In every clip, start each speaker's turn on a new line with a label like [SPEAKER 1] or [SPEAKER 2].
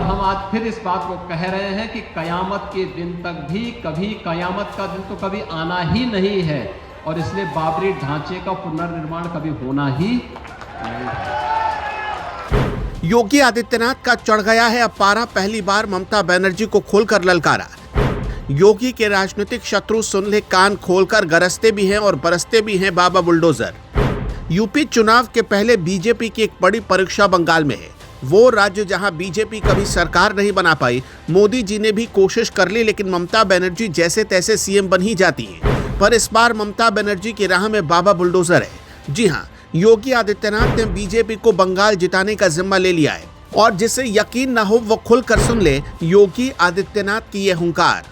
[SPEAKER 1] हम आज फिर इस बात को कह रहे हैं कि कयामत के दिन तक भी कभी कयामत का दिन तो कभी आना ही नहीं है, और इसलिए बाबरी ढांचे का पुनर्निर्माण कभी होना ही नहीं है।
[SPEAKER 2] योगी आदित्यनाथ का चढ़ गया है अब पारा, पहली बार ममता बनर्जी को खोलकर ललकारा। योगी के राजनीतिक शत्रु सुन ले कान खोलकर, गरजते भी हैं और बरसते भी हैं बाबा बुलडोजर। यूपी चुनाव के पहले बीजेपी की एक बड़ी परीक्षा बंगाल में है, वो राज्य जहां बीजेपी कभी सरकार नहीं बना पाई। मोदी जी ने भी कोशिश कर ली, लेकिन ममता बनर्जी जैसे तैसे सीएम बन ही जाती हैं। पर इस बार ममता बनर्जी की राह में बाबा बुलडोजर है। जी हां, योगी आदित्यनाथ ने बीजेपी को बंगाल जिताने का जिम्मा ले लिया है, और जिसे यकीन न हो वो खुलकर सुन ले योगी आदित्यनाथ की यह हुंकार।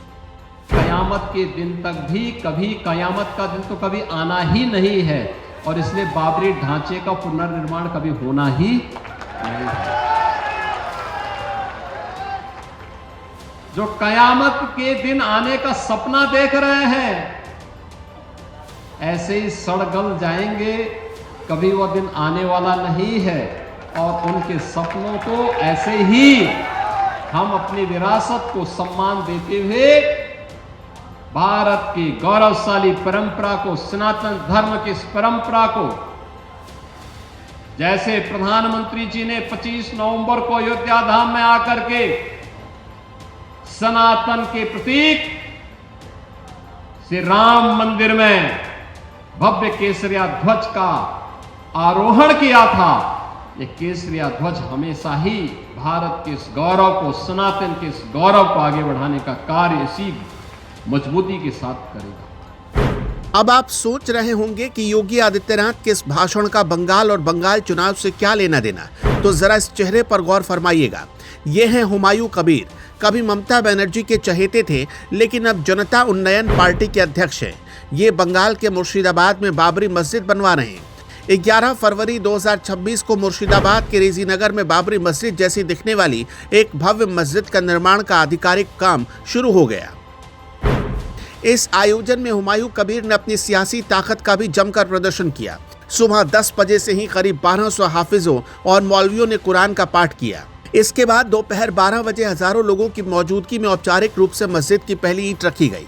[SPEAKER 1] कयामत के दिन तक भी कभी कयामत का दिन तो कभी आना ही नहीं है, और इसलिए बाबरी ढांचे का पुनर्निर्माण कभी होना ही नहीं है। जो कयामत के दिन आने का सपना देख रहे हैं, ऐसे ही सड़गल जाएंगे, कभी वह दिन आने वाला नहीं है। और उनके सपनों को ऐसे ही हम अपनी विरासत को सम्मान देते हुए भारत की गौरवशाली परंपरा को, सनातन धर्म की इस परंपरा को, जैसे प्रधानमंत्री जी ने 25 नवंबर को अयोध्या धाम में आकर के सनातन के प्रतीक श्री राम मंदिर में भव्य केसरिया ध्वज का आरोहण किया था, ये केसरिया ध्वज हमेशा ही भारत के इस गौरव को, सनातन के इस गौरव को आगे बढ़ाने का कार्य इसी मजबूती के साथ करेगा।
[SPEAKER 2] अब आप सोच रहे होंगे कि योगी आदित्यनाथ के इस भाषण का बंगाल और बंगाल चुनाव से क्या लेना देना, तो जरा इस चेहरे पर गौर फरमाइएगा। ये हैं हुमायूं कबीर, कभी ममता बनर्जी के चहेते थे, लेकिन अब जनता उन्नयन पार्टी के अध्यक्ष हैं। ये बंगाल के मुर्शिदाबाद में बाबरी मस्जिद बनवा रहे हैं। 11 फरवरी 2026 को मुर्शिदाबाद के रेजी नगर में बाबरी मस्जिद जैसी दिखने वाली एक भव्य मस्जिद का निर्माण का आधिकारिक काम शुरू हो गया। इस आयोजन में हुमायूं कबीर ने अपनी सियासी ताकत का भी जमकर प्रदर्शन किया। सुबह 10 बजे से ही करीब 1200 हाफिजों और मौलवियों ने कुरान का पाठ किया। इसके बाद दोपहर 12 बजे हजारों लोगों की मौजूदगी में औपचारिक रूप से मस्जिद की पहली ईंट रखी गई।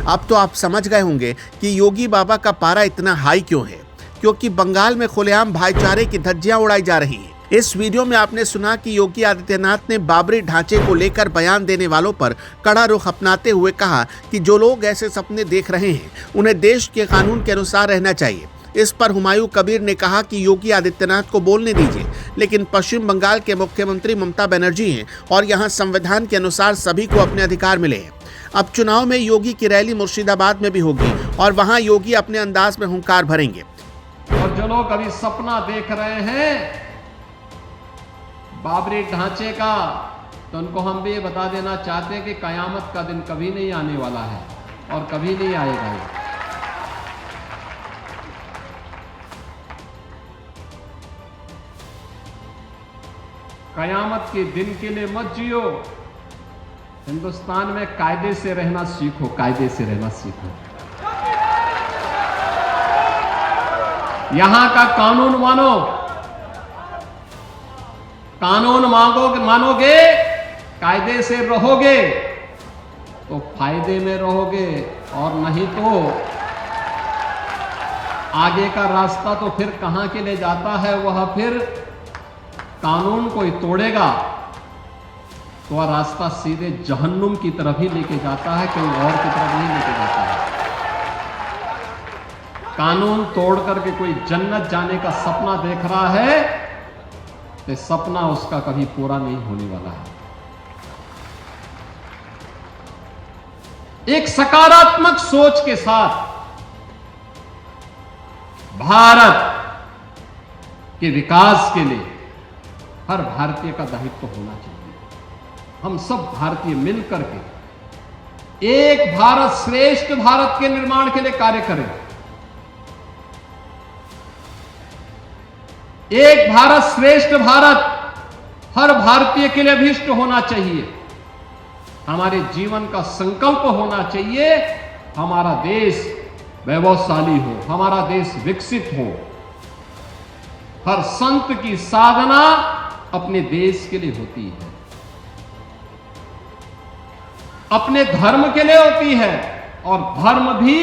[SPEAKER 2] अब तो आप समझ गए होंगे कि योगी बाबा का पारा इतना हाई क्यों है, क्योंकि बंगाल में खुलेआम भाईचारे की धज्जियां उड़ाई जा रही हैं। इस वीडियो में आपने सुना कि योगी आदित्यनाथ ने बाबरी ढांचे को लेकर बयान देने वालों पर कड़ा रुख अपनाते हुए कहा कि जो लोग ऐसे सपने देख रहे हैं, उन्हें देश के कानून के अनुसार रहना चाहिए। इस पर हुमायूं कबीर ने कहा कि योगी आदित्यनाथ को बोलने दीजिए, लेकिन पश्चिम बंगाल के मुख्यमंत्री ममता बनर्जी हैं और यहाँ संविधान के अनुसार सभी को अपने अधिकार मिले हैं। अब चुनाव में योगी की रैली मुर्शिदाबाद में भी होगी और वहाँ योगी अपने अंदाज में हुंकार भरेंगे।
[SPEAKER 1] और जो लोग अभी सपना देख रहे हैं बाबरी ढांचे का, तो उनको हम भी ये बता देना चाहते हैं कि कयामत का दिन कभी नहीं आने वाला है और कभी नहीं आएगा। कयामत के दिन के लिए मत जियो, हिंदुस्तान में कायदे से रहना सीखो, कायदे से रहना सीखो। यहां का कानून मानो, कानून मानोगे, कायदे से रहोगे तो फायदे में रहोगे, और नहीं तो आगे का रास्ता तो फिर कहां के लिए जाता है, वह फिर कानून को ही तोड़ेगा तो वह रास्ता सीधे जहन्नुम की तरफ ही लेके जाता है, कहीं और की तरफ नहीं लेके जाता है। कानून तोड़ करके कोई जन्नत जाने का सपना देख रहा है, तो सपना उसका कभी पूरा नहीं होने वाला है। एक सकारात्मक सोच के साथ भारत के विकास के लिए हर भारतीय का दायित्व होना चाहिए। हम सब भारतीय मिलकर के एक भारत श्रेष्ठ भारत के निर्माण के लिए कार्य करें। एक भारत श्रेष्ठ भारत हर भारतीय के लिए अभीष्ट होना चाहिए। हमारे जीवन का संकल्प होना चाहिए, हमारा देश वैभवशाली हो, हमारा देश विकसित हो। हर संत की साधना अपने देश के लिए होती है। अपने धर्म के लिए होती है और धर्म भी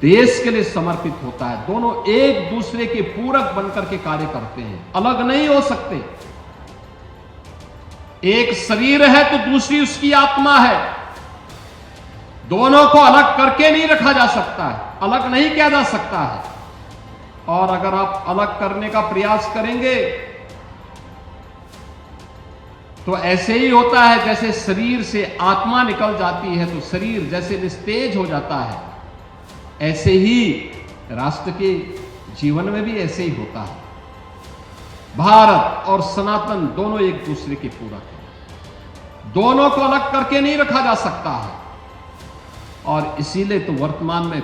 [SPEAKER 1] देश के लिए समर्पित होता है। दोनों एक दूसरे के पूरक बनकर के कार्य करते हैं, अलग नहीं हो सकते। एक शरीर है तो दूसरी उसकी आत्मा है, दोनों को अलग करके नहीं रखा जा सकता है, अलग नहीं किया जा सकता है। और अगर आप अलग करने का प्रयास करेंगे तो ऐसे ही होता है जैसे शरीर से आत्मा निकल जाती है तो शरीर जैसे निस्तेज हो जाता है, ऐसे ही राष्ट्र के जीवन में भी ऐसे ही होता है। भारत और सनातन दोनों एक दूसरे के पूरक हैं, दोनों को अलग करके नहीं रखा जा सकता है। और इसीलिए तो वर्तमान में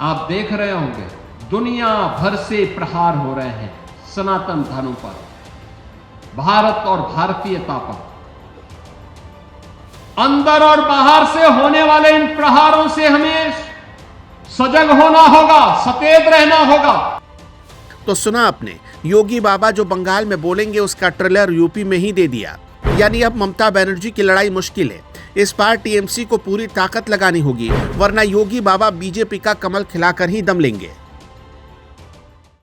[SPEAKER 1] आप देख रहे होंगे दुनिया भर से प्रहार हो रहे हैं सनातन धर्म पर, भारत और भारतीयता पर। अंदर और बाहर से होने वाले इन प्रहारों से हमें सजग होना होगा, सचेत रहना होगा।
[SPEAKER 2] तो सुना आपने, योगी बाबा जो बंगाल में बोलेंगे उसका ट्रेलर यूपी में ही दे दिया। यानी अब ममता बनर्जी की लड़ाई मुश्किल है। इस बार टीएमसी को पूरी ताकत लगानी होगी, वरना योगी बाबा बीजेपी का कमल खिलाकर ही दम लेंगे।